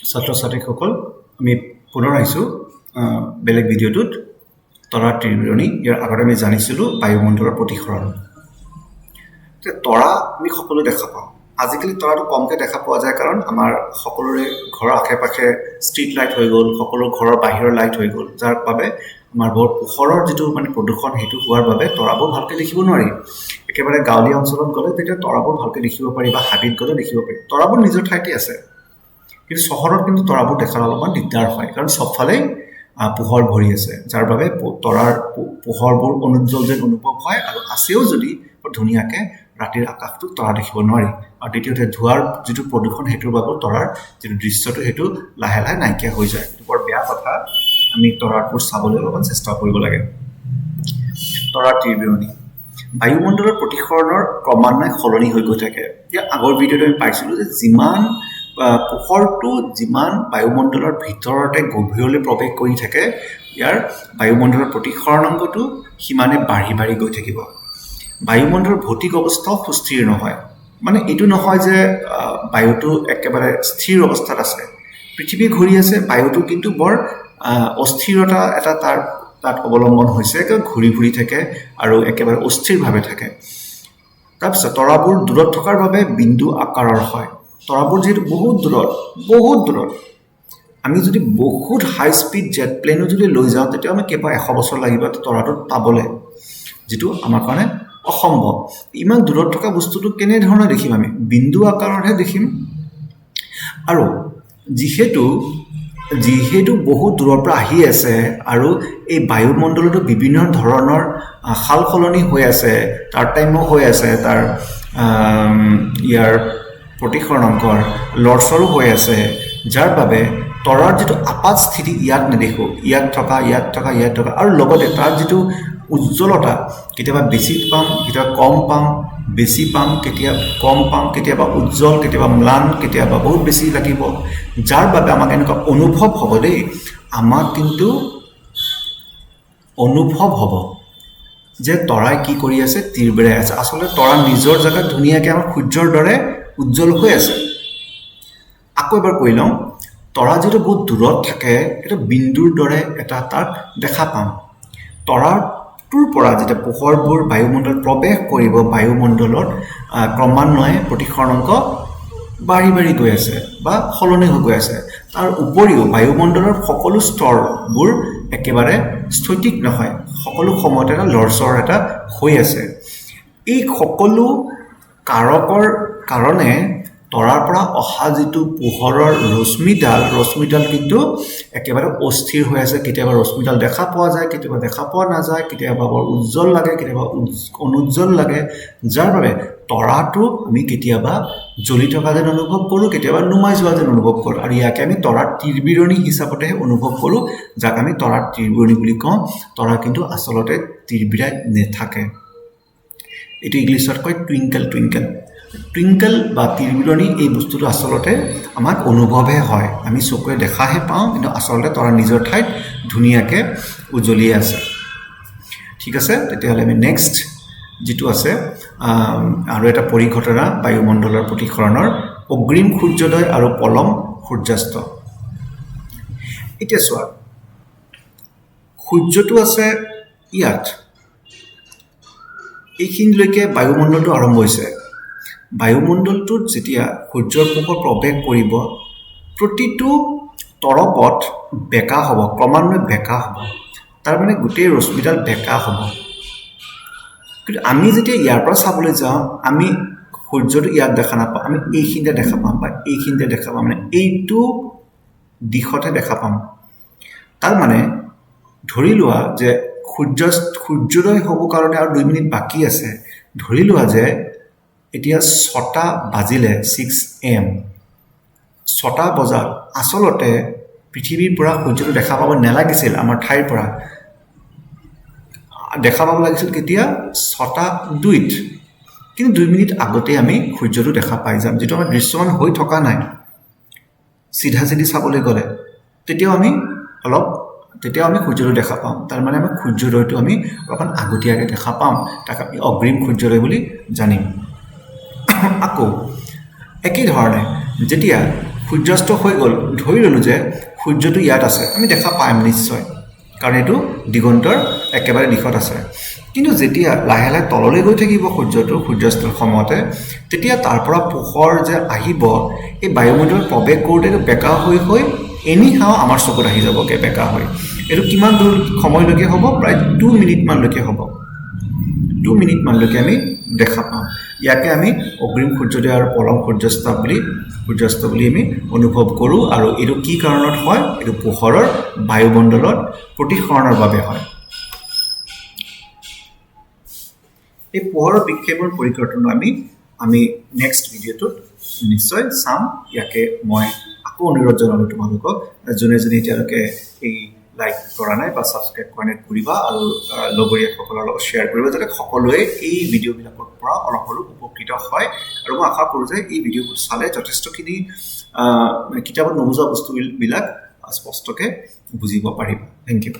ছাত্ৰ ছাত্ৰীসকল আমি পুনৰ আহিছোঁ বেলেগ ভিডিঅ'টোত তৰাৰ ত্ৰিবিৰণী ইয়াৰ আগতে আমি জানিছিলোঁ বায়ুমণ্ডলৰ প্ৰতিসৰণ তৰা আমি সকলো দেখা পাওঁ আজিকালি তৰাটো কমকৈ দেখা পোৱা যায় কাৰণ আমাৰ সকলোৰে ঘৰৰ আশে-পাশে ষ্ট্ৰীট লাইট হৈ গ'ল সকলো ঘৰৰ বাহিৰৰ লাইট হৈ গ'ল যাৰ বাবে আমাৰ বৰ পোহৰৰ যিটো মানে প্ৰদূষণ সেইটো হোৱাৰ বাবে তৰাবোৰ ভালকৈ দেখিব নোৱাৰি একেবাৰে গাঁৱলীয়া অঞ্চলত গ'লে তেতিয়া তৰাবোৰ ভালকৈ দেখিব পাৰি বা হাবিত গ'লে দেখিব পাৰি তৰাবোৰ নিজৰ ঠাইতে আছে কিন্তু চহৰত কিন্তু তৰাবোৰ দেখাৰ অলপমান দিগদাৰ হয় কাৰণ সবফালে পোহৰ ভৰি আছে যাৰ বাবে তৰাৰ পোহৰবোৰ অনুজ্জ্বল যেন অনুভৱ হয় আৰু আছেও যদি ধুনীয়াকৈ ৰাতিৰ আকাশটোত তৰা দেখিব নোৱাৰি আৰু দ্বিতীয়তে ধোঁৱাৰ যিটো প্ৰদূষণ সেইটোৰ বাবে তৰাৰ যিটো দৃশ্যটো সেইটো লাহে লাহে নাইকিয়া হৈ যায় এইটো বৰ বেয়া কথা আমি তৰাবোৰ চাবলৈ অলপমান চেষ্টা কৰিব লাগে তৰাৰ ত্ৰিবিৰণী বায়ুমণ্ডলৰ প্ৰতিসৰণৰ ক্ৰমান্বয়ে সলনি হৈ গৈ থাকে এতিয়া আগৰ ভিডিঅ'ত আমি পাইছিলোঁ যে যিমান পোহৰটো যিমান বায়ুমণ্ডলৰ ভিতৰতে গভীৰলৈ প্ৰৱেশ কৰি থাকে ইয়াৰ বায়ুমণ্ডলৰ প্ৰতিসৰণাংকটো সিমানে বাঢ়ি বাঢ়ি গৈ থাকিব বায়ুমণ্ডলৰ ভৌতিক অৱস্থাও সুস্থিৰ নহয় মানে এইটো নহয় যে বায়ুটো একেবাৰে স্থিৰ অৱস্থাত আছে পৃথিৱী ঘূৰি আছে বায়ুটো কিন্তু বৰ অস্থিৰতা এটা তাত অৱলম্বন হৈছে ঘূৰি ঘূৰি থাকে আৰু একেবাৰে অস্থিৰভাৱে থাকে তাৰপিছত তৰাবোৰ দূৰত থকাৰ বাবে বিন্দু আকাৰৰ হয় তৰাবোৰ যিহেতু বহুত দূৰত আমি যদি বহুত হাই স্পীড জেট প্লেনো যদি লৈ যাওঁ তেতিয়া আমি কেইবা 100 বছৰ লাগিব তৰাটোত পাবলৈ যিটো আমাৰ কাৰণে অসম্ভৱ ইমান দূৰত থকা বস্তুটো কেনেধৰণে দেখিম আমি বিন্দু আকাৰৰহে দেখিম আৰু যিহেতু বহুত দূৰৰ পৰা আহি আছে আৰু এই বায়ুমণ্ডলতো বিভিন্ন ধৰণৰ সাল সলনি হৈ আছে তাৰ টাইমো হৈ আছে তাৰ ইয়াৰ প্ৰতিসৰণাংকৰ লৰচৰো হৈ আছে যাৰ বাবে তৰাৰ যিটো আপাত স্থিতি ইয়াত নেদেখোঁ ইয়াত থকা আৰু লগতে তাৰ যিটো উজ্জ্বলতা কেতিয়াবা বেছি পাম কেতিয়াবা কম পাম বেছি পাম কেতিয়াবা কম পাম কেতিয়াবা উজ্জ্বল কেতিয়াবা ম্লান কেতিয়াবা বহুত বেছি লাগিব যাৰ বাবে আমাক এনেকুৱা অনুভৱ হ'ব দেই আমাক কিন্তু অনুভৱ হ'ব যে তৰাই কি কৰি আছে তিৰবিৰাই আছে আচলতে তৰা নিজৰ জেগাত ধুনীয়াকৈ আমাৰ সূৰ্যৰ দৰে উজ্জ্বল হৈ আছে আকৌ এবাৰ কৈ লওঁ তৰা যিটো বহুত দূৰত থাকে এটা বিন্দুৰ দৰে এটা তাক দেখা পাম তৰাটোৰ পৰা যেতিয়া পোহৰবোৰ বায়ুমণ্ডলত প্ৰৱেশ কৰিব বায়ুমণ্ডলত ক্ৰমান্বয়ে প্ৰতিসৰণাংক বাঢ়ি বাঢ়ি গৈ আছে বা সলনি হৈ গৈ আছে তাৰ উপৰিও বায়ুমণ্ডলৰ সকলো স্তৰবোৰ একেবাৰে স্থৈতিক নহয় সকলো সময়তে এটা লৰচৰ এটা হৈ আছে এই সকলো কাৰকৰ কাৰণে তৰাৰ পৰা অহা যিটো পোহৰৰ ৰশ্মিডাল কিন্তু একেবাৰে অস্থিৰ হৈ আছে কেতিয়াবা ৰশ্মিডাল দেখা পোৱা যায় কেতিয়াবা দেখা পোৱা নাযায় কেতিয়াবা বৰ উজ্জ্বল লাগে কেতিয়াবা অনুজ্জ্বল লাগে যাৰ বাবে তৰাটো আমি কেতিয়াবা জ্বলি থকা যেন অনুভৱ কৰোঁ কেতিয়াবা নুমাই যোৱা যেন অনুভৱ কৰোঁ আৰু ইয়াকে আমি তৰাৰ ত্ৰিবিৰণী হিচাপতেহে অনুভৱ কৰোঁ যাক আমি তৰাৰ ত্ৰিবিৰণী বুলি কওঁ তৰা কিন্তু আচলতে তিৰবিৰাই নেথাকে এইটো ইংলিছত কয় টুইংকেল বা তিৰবিৰণী এই বস্তুটো আচলতে আমাক অনুভৱহে হয় আমি চকুৰে দেখাহে পাওঁ কিন্তু আচলতে তৰা নিজৰ ঠাইত ধুনীয়াকৈ উজ্বলিয়ে আছে ঠিক আছে তেতিয়াহ'লে আমি নেক্সট যিটো আছে আৰু এটা পৰিঘটনা বায়ুমণ্ডলৰ প্ৰতিসৰণৰ অগ্ৰিম সূৰ্যোদয় আৰু পলম সূৰ্যাস্ত এতিয়া চোৱা সূৰ্যটো আছে ইয়াত এইখিনিলৈকে বায়ুমণ্ডলটো আৰম্ভ হৈছে বায়ুমণ্ডলটোত যেতিয়া সূৰ্যৰ পোহৰ প্ৰৱেশ কৰিব প্ৰতিটো তৰপত বেঁকা হ'ব ক্ৰমান্বয়ে বেঁকা হ'ব তাৰমানে গোটেই ৰশ্মিডাল বেঁকা হ'ব কিন্তু আমি যেতিয়া ইয়াৰ পৰা চাবলৈ যাওঁ আমি সূৰ্যটো ইয়াত দেখা নাপাওঁ আমি এইখিনিতে দেখা পাম বা এইখিনিতে দেখা পাম মানে এইটো দিশতে দেখা পাম তাৰমানে ধৰি লোৱা যে সূৰ্যোদয় হ'ব কাৰণে আৰু 2 মিনিট বাকী আছে ধৰি লোৱা যে এতিয়া 6টা বাজিলে 6 AM 6টা বজাত আচলতে পৃথিৱীৰ পৰা সূৰ্যটো দেখা পাব নালাগিছিল আমাৰ ঠাইৰ পৰা দেখা পাব লাগিছিল কেতিয়া 6টা 2ত কিন্তু 2 মিনিট আগতে আমি সূৰ্যটো দেখা পাই যাম যিটো আমাৰ দৃশ্যমান হৈ থকা নাই চিধা চাবলৈ গ'লে তেতিয়াও আমি সূৰ্যটো দেখা পাম তাৰমানে আমি সূৰ্যোদয়টো আমি অলপমান আগতীয়াকৈ দেখা পাম তাক আমি অগ্ৰিম সূৰ্যোদয় বুলি জানিম আকৌ একেই ধৰণে যেতিয়া সূৰ্যাস্ত হৈ গ'ল, ধৰি ল'লোঁ যে সূৰ্যটো ইয়াত আছে, আমি দেখা পাম নিশ্চয়, কাৰণ এইটো দিগন্তৰ একেবাৰে দিশত আছে। কিন্তু যেতিয়া লাহে লাহে তললৈ গৈ থাকিব সূৰ্যটো সূৰ্যাস্তৰ সময়তে, তেতিয়া তাৰ পৰা পোহৰ যে আহিব, এই বায়ুমণ্ডলত প্ৰৱেশ কৰোঁতে এইটো বেকা হৈ এনিহাও আমাৰ চকুত আহি যাবগৈ বেকা হৈ। এইটো কিমান দূৰ সময়লৈকে হ'ব? প্ৰায় 2 মিনিটমানলৈকে হ'ব। 2 মিনিটমানলৈকে আমি দেখা পাম। ইয়াকে আমি অগ্ৰিম সূৰ্যোদয় আৰু পলম সূৰ্যাস্ত বুলি আমি অনুভৱ কৰোঁ। আৰু এইটো কি কাৰণত হয়? এইটো পোহৰৰ বায়ুমণ্ডলত প্ৰতিসৰণৰ বাবে হয়। এই পোহৰৰ বিক্ষেপৰ পৰিঘটনা আমি নেক্সট ভিডিঅ'টোত নিশ্চয় চাম। ইয়াকে মই আকৌ অনুৰোধ জনালোঁ তোমালোকক, যোনে এতিয়ালৈকে এই লাইক কৰা নাই বা ছাবস্ক্ৰাইব কৰা নাই কৰিবা, আৰু লগৰীয়াসকলৰ লগত শ্বেয়াৰ কৰিবা, যাতে সকলোৱে এই ভিডিঅ'বিলাকৰ পৰা অলপ হ'লেও উপকৃত হয়। আৰু মই আশা কৰোঁ যে এই ভিডিঅ'বোৰ চালে যথেষ্টখিনি কিতাপত নুবুজা বস্তুবিলাক স্পষ্টকৈ বুজিব পাৰিবা। Thank U.